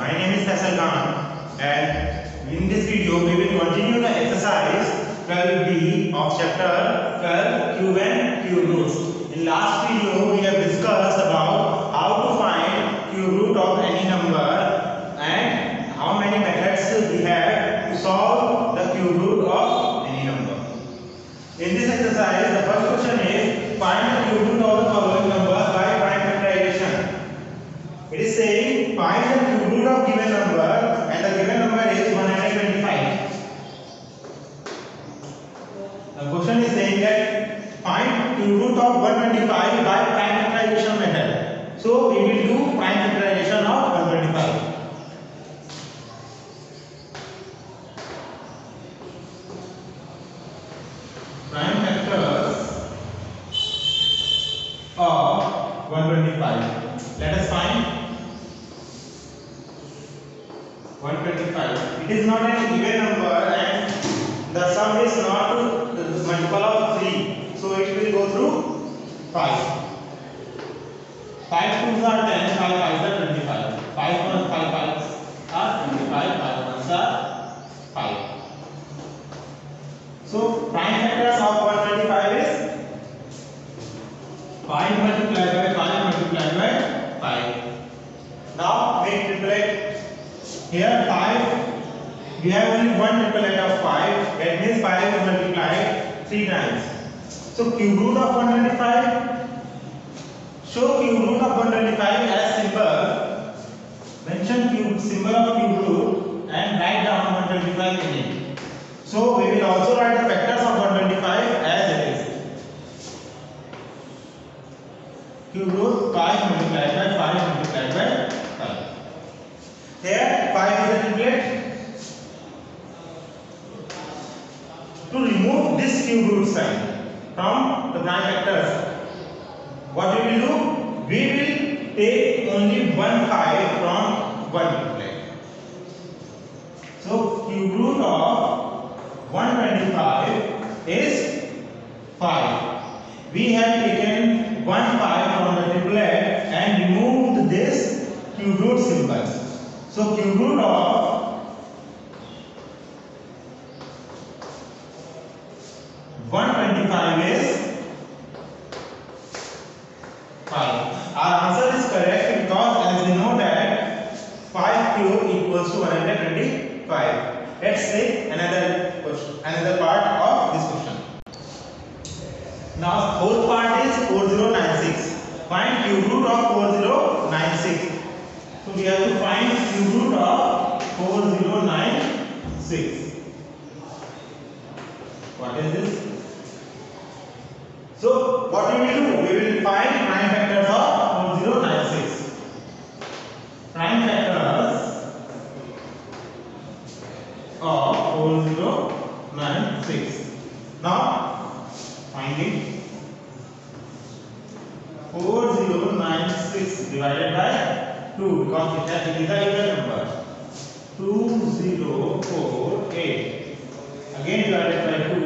My name is Faisal Khan, and in this video we will continue the exercise 12B of chapter 12 cube and cube roots. In last video we have discussed about how to find cube root of any number and how many methods we have to solve the cube root of any number. In this exercise the first question is find the cube root of the following numbers by prime factorization. It is saying find the cube root of given number and the given number is 125. The question is saying that find cube root of 125 by prime factorization method. So we will do prime factorization of 125. Prime factors of 125. Let us find 125. It is not an even number and the sum is not the multiple of 3. So it will go through 5. 5 2s are 10, 5 5s are 25. 5 1 5 5s are 25, 5 1s are 5. So prime factors of 125 is 5 multiplied by 5 multiplied by 5. Now make triplet. Here 5, we have only one triplet of 5, that means 5 is multiplied 3 times. So cube root of 125, show cube root of 125 as symbol, mention symbol of cube root and write down 125 in it. So we will also write the factors of 125 as it is. Cube root 5 multiplied by 5 multiplied by 5. Here 5 is a triplet. To remove this cube root sign from the prime factors, what we will do? We will take only one 5 from one triplet. So cube root of 125 is 5. We have taken one 5 from the triplet and removed this cube root symbol. So cube root of 125 is 5. Our answer is correct because as we know that 5 cube equals to 125. Let's say another part of this question. Now fourth part is 4096. Find cube root of 4096. So we have to find cube root of 4096. What is this? So what we will do? We will find prime factors of 4096. Prime factors of 4096. Now finding 4096 divided by 2 because it is a even number. 2048 again divided by 2.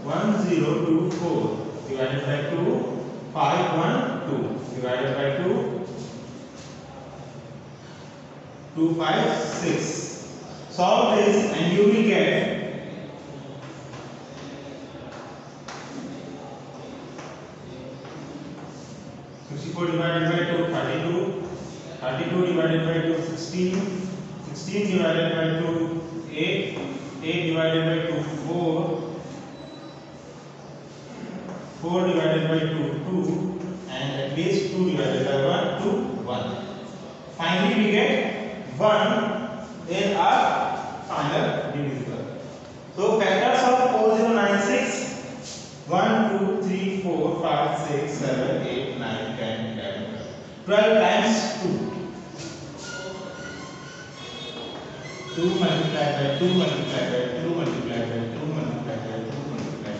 1024 divided by 2. 512 divided by 2. 256. Solve this and you will get 64 divided by 2, 32. 32 divided by 2, 16. 16 divided by 2, 8. 8 divided by 2, 4. 4 divided by 2, 2. And at least 2 divided by 1, 2, 1. Finally we get 1 in our final divisible. So factors of 4096 1, 2, 3, 4, 5, 6, 7, 8, 9, 10, 11, 12 times 2. 2 multiplied by 2 multiplied by 2 multiplied by 2 multiplied by 2 multiplied by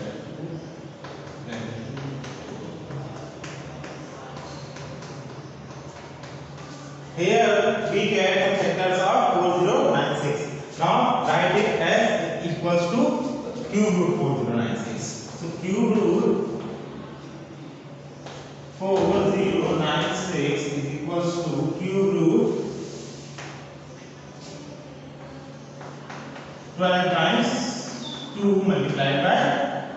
2. Here we get the factors of 4096. Now write it as equals to cube root 4096. So cube root 4096 is equals to cube root 12 times 2 multiplied by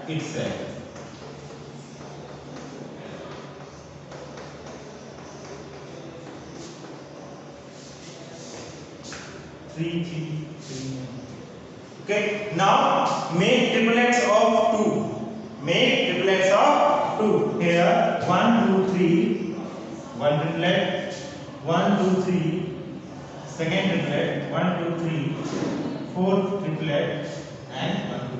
itself. 3, 3, 3. Okay, now make triplets of 2. Make triplets of 2. Here 1, 2, 3. One triplet. 1, 2, 3. Second triplet. 1, 2, 3. Fourth triplet. And 1, 2,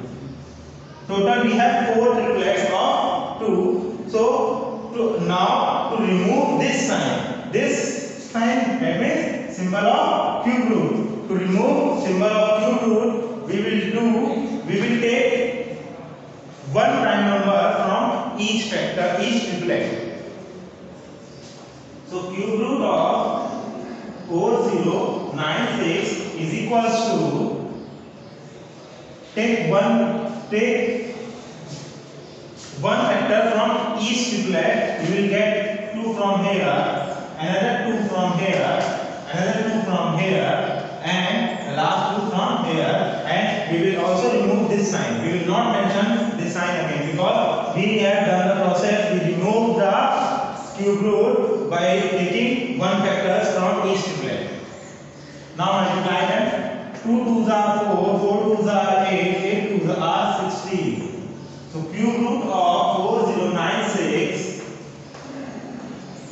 3. Total we have 4 triplets of 2. So now to remove this sign. This sign, that means symbol of cube root. To remove symbol of cube root, we will take one prime number from each factor, each triplet. So cube root of 4096 is equals to, take one factor from each triplet. You will get 2 from here, another 2 from here, another 2 from here, and the last 2 from here. And we will also remove this sign. We will not mention this sign again because we have done the process. We remove the cube root by taking one factors from each triplet. Now multiply them. 2 2s are 4, 4 2s are 8, 8 2s are 16. So cube root of 4096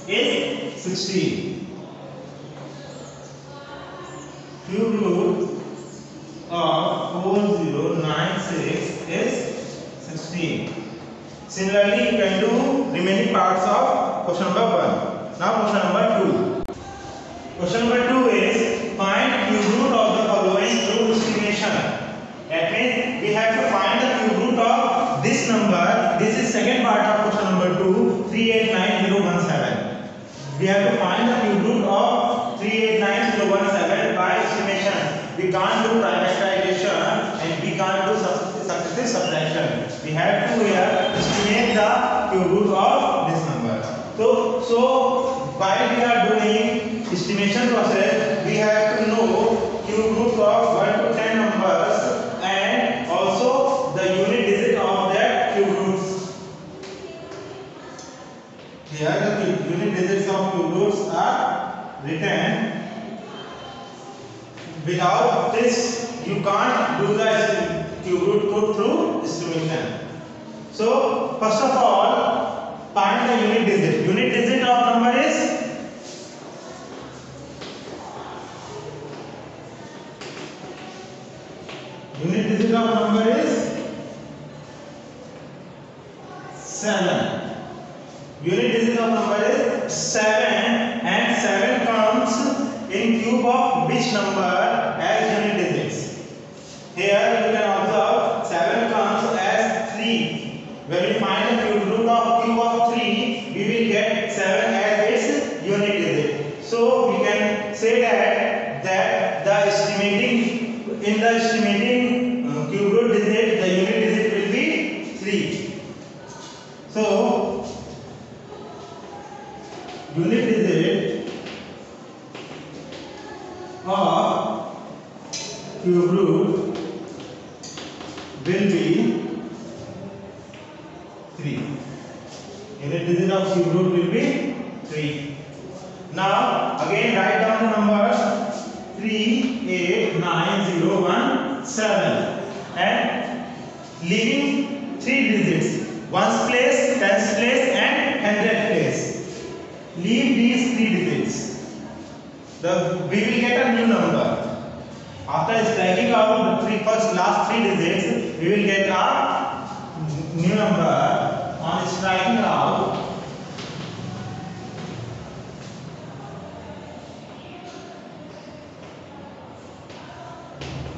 is 16. Cube root of 4096 is 16. Similarly, you can do remaining parts of question number 1. Now question number 2. Question number 2 is find cube root of the following through estimation. That means we have to find the cube root of this number. This is second part of question number 2, 389017. We have to find the cube root of 389017 by estimation. We can't do prime factorization and we can't do successive subtraction. We have to here estimate the cube root of this number. So while we are doing estimation process, we have to know cube root of 1 to 10 numbers and also the unit digit of that cube roots. Here the unit digits of cube roots are written. Without this, you can't do the cube root put through estimation. So first of all, find the unit digit. Unit digit of number is unit digit of number is 7. Unit digit of number is 7 and 7 comes in cube of which number as unit digits. Here you can observe 7 comes as 3. When we find the cube root of cube of 3, we will get 7 as its unit digit. So we can say that the estimating cube root digit, the unit digit will be 3. So unit digit of cube root will be 3. Unit digit of cube root will be 3. Now again write down the numbers 3, 8, 9, 0, 1, 7 and leaving 3 digits, 1's place, 10's place and 100th place. Leave these 3 digits. We will get a new number. After striking out the last 3 digits, we will get a new number. On striking out,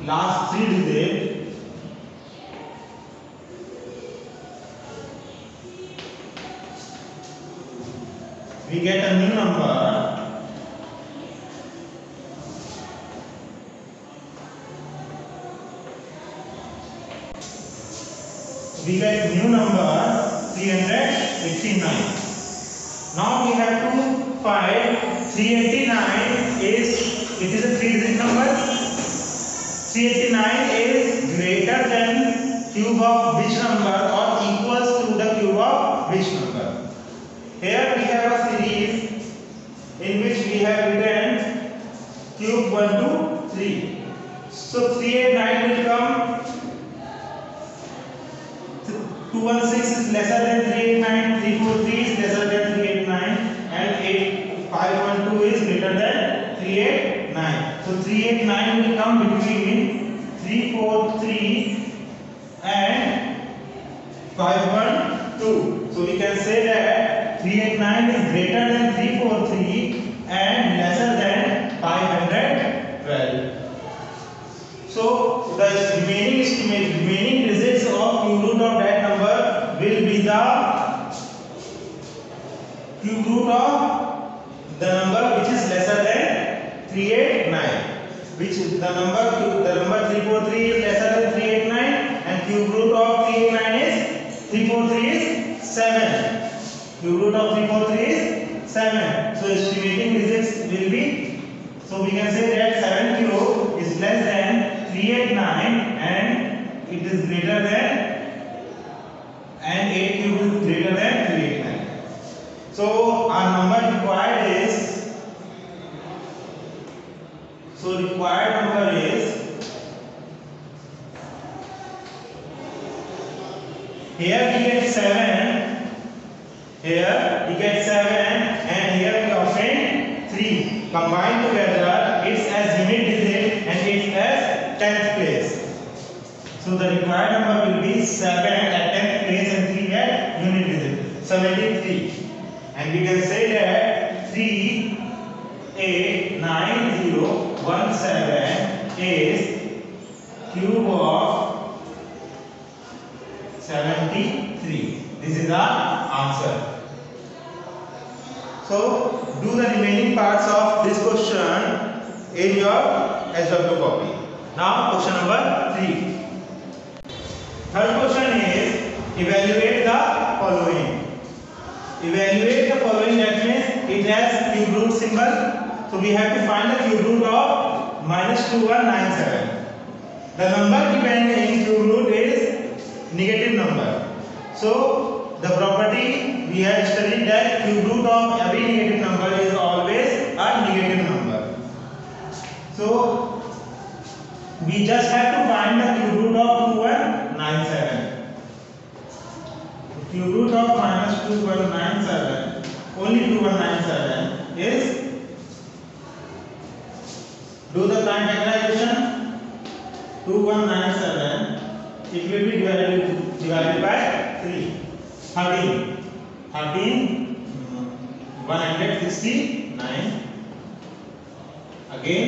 last 3 digits, we get a new number. We get new number 389. Now we have to find 389 is a 3 digit number. 389 is greater than cube of which number or equals to the cube of which number? Here we have a series in which we have written cube 1 to 3. So 389 will come. 216 is lesser than 389, 343 is lesser than 389, and 512 is greater than 389. So 389 will come between 343 and 512. So we can say that 389 is greater than 343 and lesser than 512. So the remaining digits of cube root of that number will be the cube root of the number which is lesser than 389. Which the number 343 is lesser than 389, and cube root of 389 is 343 is 7. Cube root of 343 is 7. So estimating digits will be, so we can say that 7 cube is less than 389 and it is greater than, and 8 cube is greater than 389. So our number required is, required number is, here we get 7, here we get 7, and here we obtain 3. Combined together, it's as unit digit and it's as 10th place. So the required number will be 7 at 10th place and 3 at unit digit, 73. And we can say that 3, 8, 9, 0, 1, 7 is cube of 73. This is our answer. So do the remaining parts of this question in your SW copy. Now question number 3. Third question is evaluate the following. Evaluate the following, that means it has cube root symbol. So we have to find the cube root of -2197. The number given in cube root is negative number. So the property we have studied that cube root of every negative number is always a negative number. So we just have to find the cube root of 2197. Cube root of -2197, only 2197 is, do the prime factorization, 2197, it will be divided by 3, 13, 169, again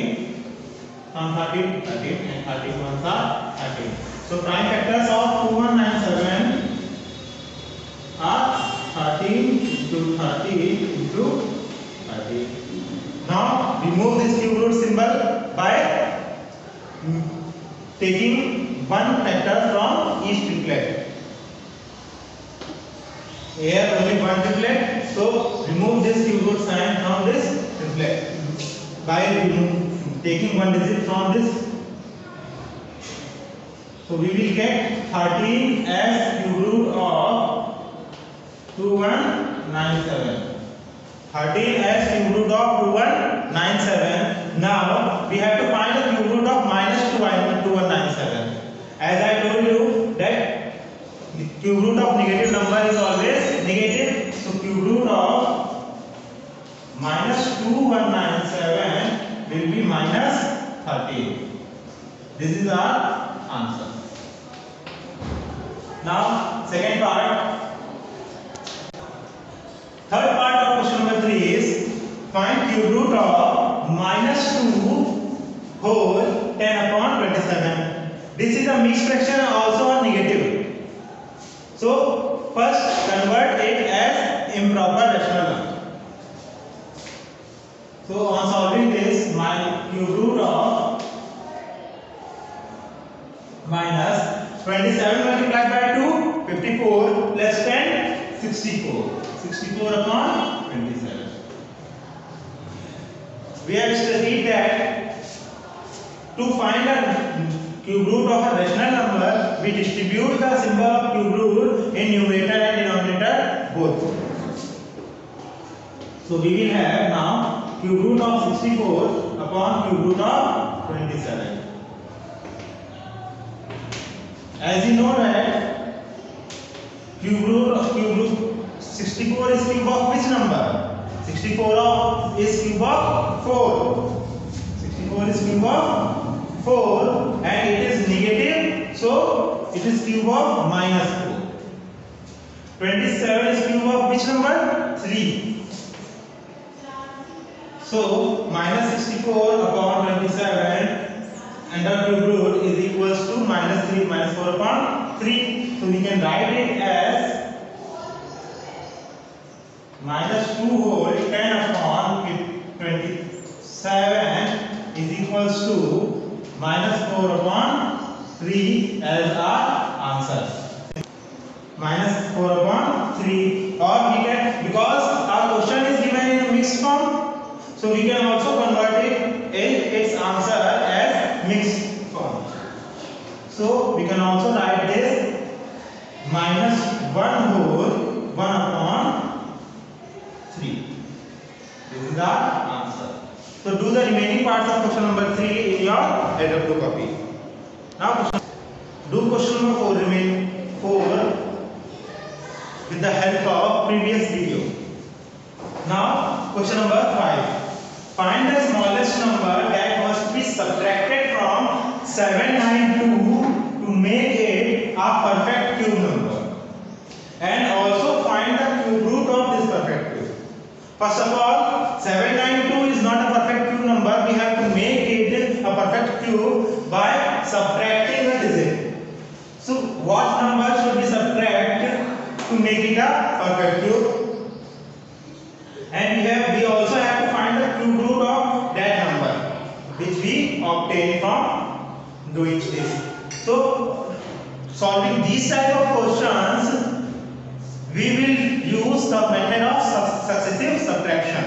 from 13, 13 and 13 ones are 13. So prime factors of 2197 are 13 into 13 into 13. Now remove this cube root symbol by taking one factor from each triplet. Here only one triplet, so remove this cube root sign from this triplet by taking one digit from this. So we will get 13 as cube root of 2197. 13 as cube root of 2197. Now we have to find the cube root of -2197. As I told you that the cube root of negative number is always negative. So cube root of -2197 will be -13. This is our answer. Now second part. Third part of question number 3 is find cube root of -2 whole 10/27. This is a mixed fraction, also a negative. So first convert it as improper rational number. So on solving this, my cube root of -27 multiplied by 2, 54 plus 10, 64. 64/27. We have studied that to find a cube root of a rational number, we distribute the symbol of cube root in numerator and denominator both. So we will have now cube root of 64 upon cube root of 27. As you know that cube root 64 is cube of which number? 64 is cube of 4. 64 is cube of 4 and it is negative, so it is cube of minus 4. 27 is cube of which number? 3. So minus 64 upon 27 under cube root is equals to minus 3 minus 4 upon 3. So we can write it as minus 2 whole 10 upon 27 is equals to minus 4 upon 3 as our answer. Minus 4 upon 3, or we can, because our question is given in a mixed form, so we can also convert its answer as mixed form. So we can also write this minus 1 whole 1 upon 3. This is our answer. So do the remaining parts of question number 3 in your AW copy. Now do question number 4 with the help of previous video. Now question number 5. Find the smallest number that must be subtracted from 792 to make it a perfect cube number, and also find the cube root of this perfect cube. First of all, 792 is not a perfect cube number. We have to make it a perfect cube by subtracting a digit. So what number should we subtract to make it a perfect cube? And we also have to find the cube root of that number, which we obtain from doing this. So solving these type of questions, we will use the method of successive subtraction.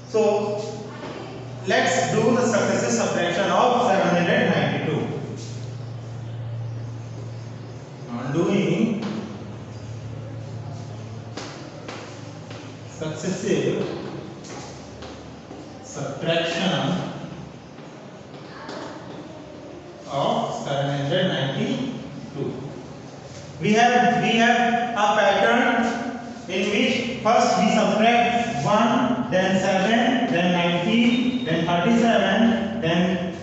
So let's do the successive subtraction of 792. I'm doing successive subtraction of 792. We have a pattern in which first we subtract 1, then 7, then 90, then 37, then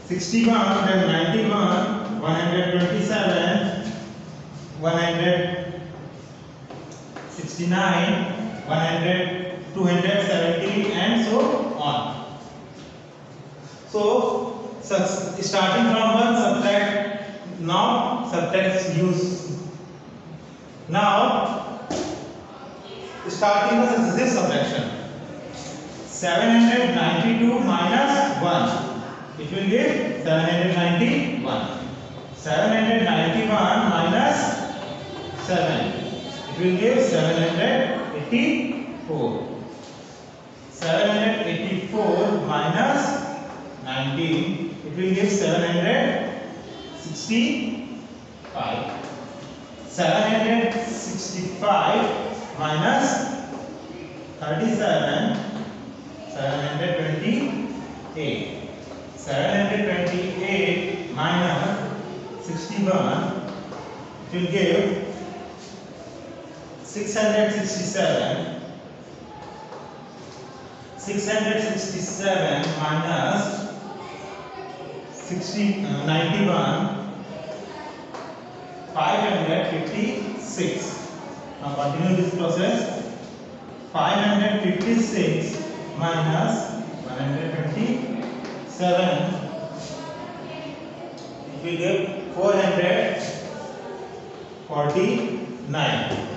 61, then 91, 127, 169, 100, 270 and so on. So starting from 1 subtract, now subtract use. Now starting the successive subtraction. 792 minus 1, it will give 791. 791 minus 7, it will give 784. 784 minus 19, it will give 765. 765 minus 37, 728. 728 minus 61, it will give 667. 667 minus 91, 556. Now continue this process. 556 minus 127, it will give 449.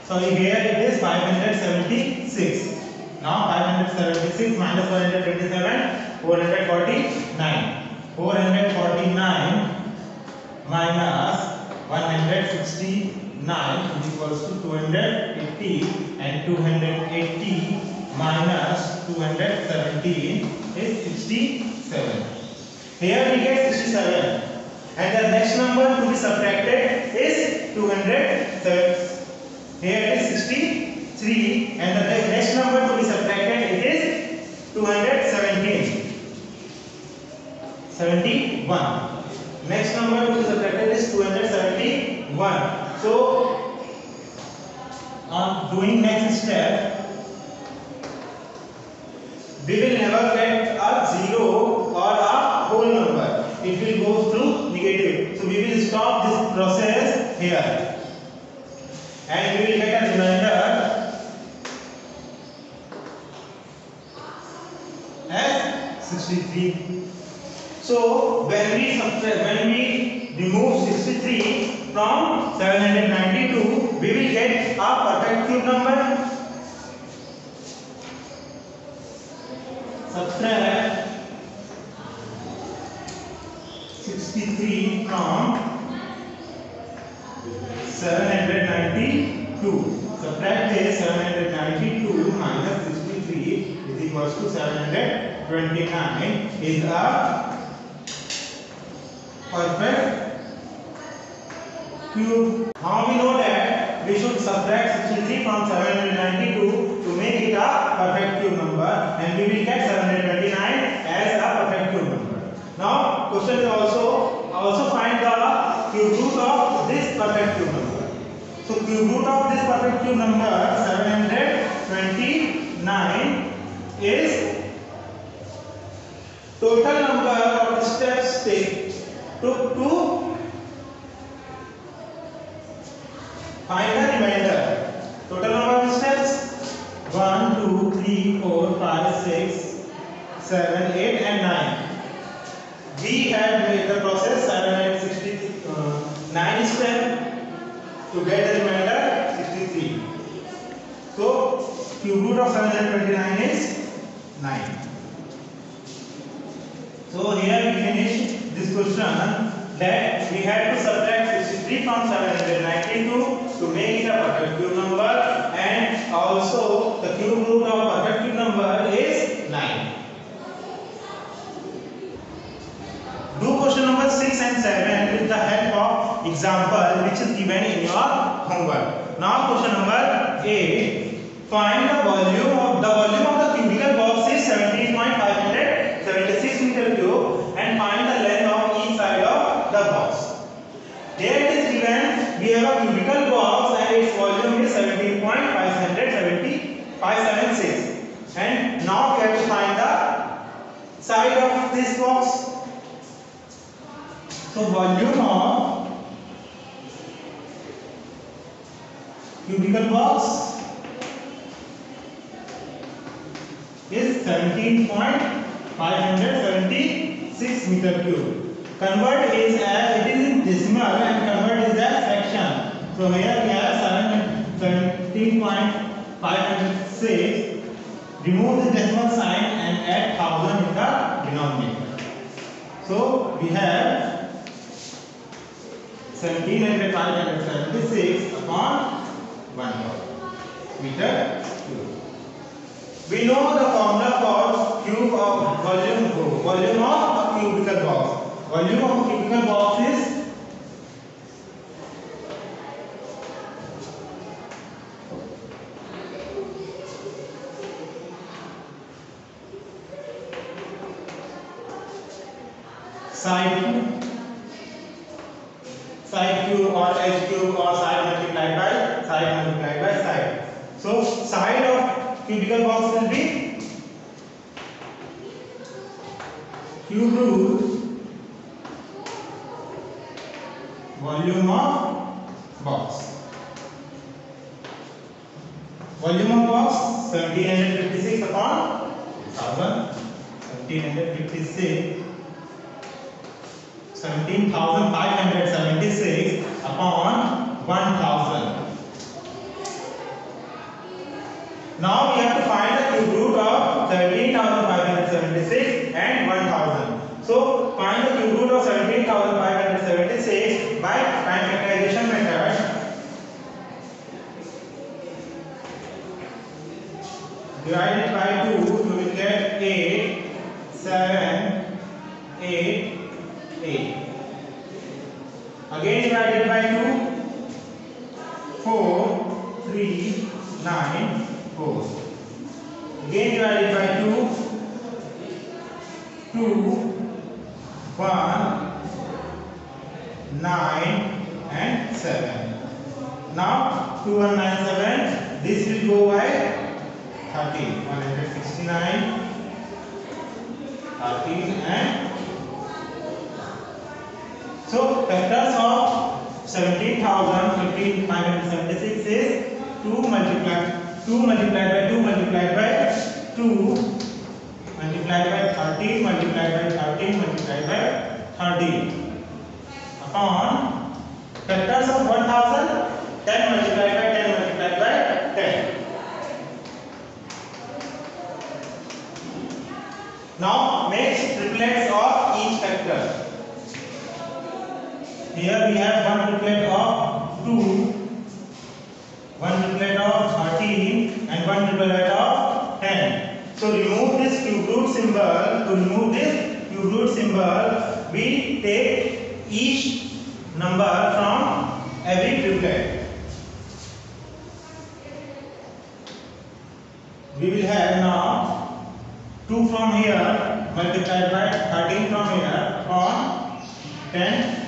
So here it is 576. Now 576 minus 427, 449. 449 minus 169 is equals to 280, and 280 minus 217 is 67. Here we get 67 and the next number to be subtracted is 207. Here it is 63 and the next number to be subtracted it is 217. 71. Next number to be subtracted is 271. So on doing next step, we will never get a zero or a whole number. It will go through negative. So we will stop this process here. And we will get a remainder as 63. So when we remove 63 from 792, we will get a perfect cube number. Subtract 63 from 792. Subtract this 792 minus 63 is equals to 729 is a perfect cube. Now we know that we should subtract 63 from 792 to make it a perfect cube number, and we will get 729 as a perfect cube number. Now question is also find the cube root of this perfect cube number. So cube root of this perfect cube number 729 is total number of steps took to find the remainder. Total number of steps 1, 2, 3, 4, 5, 6, 7, 8 and 9. We had made the process 769 steps to get the remainder 63. So cube root of 729 is 9. So here we finish this question that we had to subtract 63 from 792 to make it a perfect cube number, and also the cube root of perfect cube number is 9. Do question number 6 and 7 with the help of example which is given in your homework. Now question number 8. Find the volume of the cubical box is 17.576 meter cube and find the length of each side of the box. Here it is given we have a cubical box and its volume is 17.576, and now we have to find the side of this box. So volume of cubical box is 17.576 meter cube. Convert is as it is in decimal and convert is as fraction. So here we have 17.506. Remove the decimal sign and add 1000 in the denominator. So we have 17,576 upon 1,000 meter cube. We know the formula for cube of volume of a cubical box. Volume of a cubical box is side cube or h cube or side multiplied by side. So side of cubical box will be cube root volume of box. Volume of box 1756 upon 1000. 17,576 upon 1000. Now we have to find the cube root of 17,576 and 1000. So find the cube root of 17,576 by prime factorization method. Divide it by 2 to 8, 7, 8, 8. Again divided by 2, 4, 3, 9, 4. Again divided by 2, 2, 1, 9 and 7. Now 2, 1, 9, 7. This will go by 30. 169, 13 and so factors of 17,576 is 2 multiplied by 2 multiplied by 2 multiplied by 13 multiplied by 13 multiplied by 13 upon factors of 1000, 10 multiplied by 10 multiplied by 10. Now make triplets of each factor. Here we have one triplet of 2, one triplet of 13 and one triplet of 10. So remove this cube root symbol. To remove this cube root symbol, we take each number from every triplet. We will have now 2 from here multiplied by 13 from here upon 10.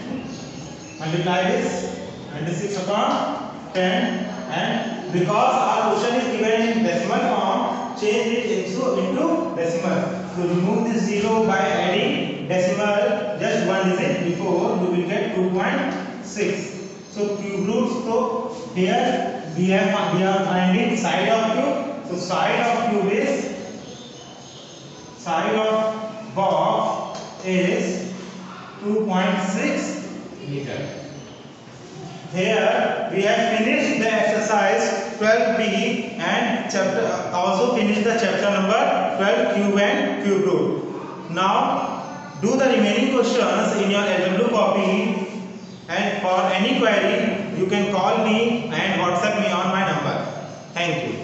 Multiply this 26 upon 10, and because our question is given in decimal form, change it into decimal. To remove this 0 by adding decimal just one digit before, you will get 2.6. So cube roots. So here we are finding side of cube. So side of cube is, side of box is 2.6 meter. Here we have finished the exercise 12b and also finished the chapter number 12, cube and cube root. Now do the remaining questions in your LW copy, and for any query you can call me and WhatsApp me on my number. Thank you.